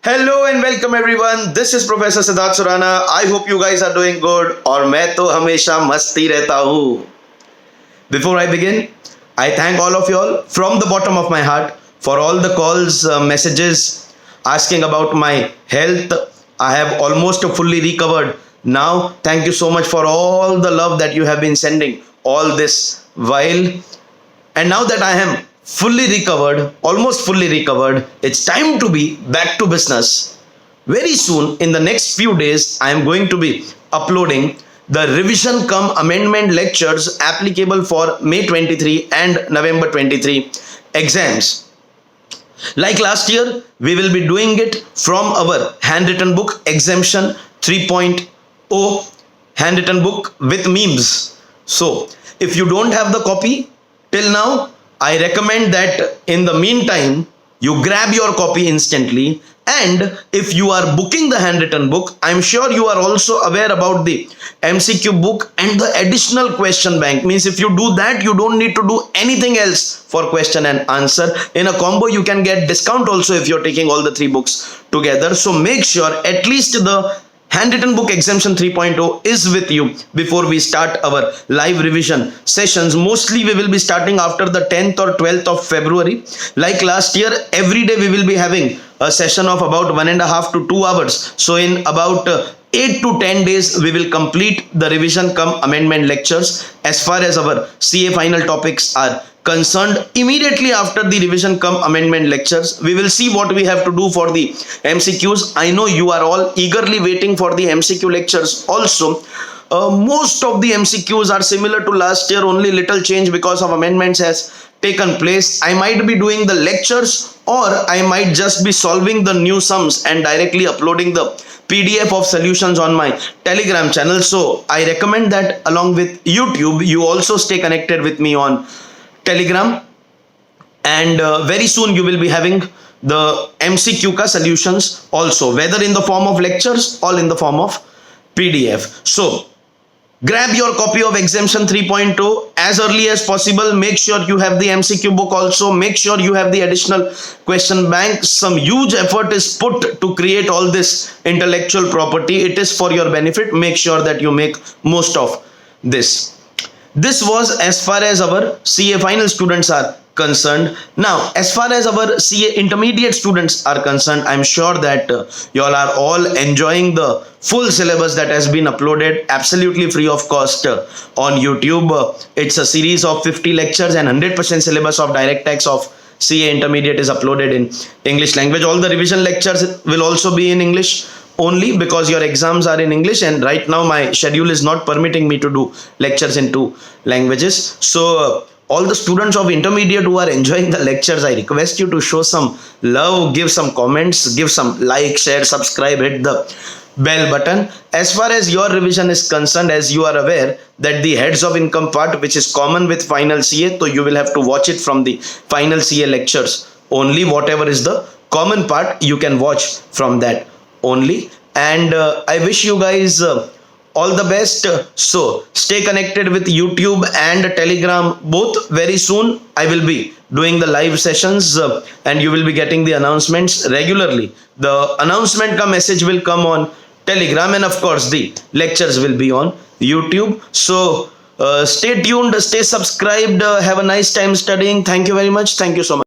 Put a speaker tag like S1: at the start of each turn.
S1: Hello and welcome everyone. This is Professor Siddharth Surana. I hope you guys are doing good और मैं तो हमेशा मस्ती रहता हूँ. Before I begin, I thank all of you all from the bottom of my heart for all the calls, messages asking about my health. I have almost fully recovered now. Thank you so much for all the love that you have been sending all this while. And now that I am fully recovered, almost fully recovered, it's time to be back to business. Very soon, in the next few days, I am going to be uploading the revision cum amendment lectures applicable for May 23 and November 23 exams. Like last year, we will be doing it from our handwritten book Exemption 3.0 handwritten book with memes. So, if you don't have the copy till now, I recommend that in the meantime, you grab your copy instantly. And if you are booking the handwritten book, I'm sure you are also aware about the MCQ book and the additional question bank. Means if you do that, you don't need to do anything else for question and answer. In a combo, you can get discount also if you're taking all the three books together. So make sure at least the handwritten book Exemption 3.0 is with you before we start our live revision sessions. Mostly we will be starting after the 10th or 12th of February. Like last year, every day we will be having a session of about 1.5 to 2 hours. So in about 8 to 10 days, we will complete the revision cum amendment lectures as far as our CA final topics are concerned. Immediately after the revision cum amendment lectures, we will see what we have to do for the MCQs. I know you are all eagerly waiting for the MCQ lectures also. Most of the MCQs are similar to last year, only little change because of amendments has taken place. I might be doing the lectures or I might just be solving the new sums and directly uploading the PDF of solutions on my Telegram channel. So I recommend that along with YouTube, you also stay connected with me on Telegram, and very soon you will be having the MCQ ka solutions also, whether in the form of lectures or in the form of PDF. So grab your copy of Exemption 3.0 as early as possible. Make sure you have the MCQ book also. Make sure you have the additional question bank. Some huge effort is put to create all this intellectual property. It is for your benefit. Make sure that you make most of this. This was as far as our CA final students are concerned. Now, as far as our CA intermediate students are concerned, I'm sure that you all are all enjoying the full syllabus that has been uploaded absolutely free of cost on YouTube. It's a series of 50 lectures and 100% syllabus of direct tax of CA intermediate is uploaded in English language. All the revision lectures will also be in English only because your exams are in English, and right now my schedule is not permitting me to do lectures in 2 languages. So all the students of intermediate who are enjoying the lectures, I request you to show some love, give some comments, give some like, share, subscribe, hit the bell button. As far as your revision is concerned, as you are aware that the heads of income part, which is common with final CA, so you will have to watch it from the final CA lectures only. Whatever is the common part, you can watch from that only. And I wish you guys all the best. So stay connected with YouTube and Telegram both. Very soon I will be doing the live sessions and you will be getting the announcements regularly. The announcement ka message will come on Telegram, and of course the lectures will be on YouTube. So stay tuned, stay subscribed, have a nice time studying. Thank you very much. Thank you so much.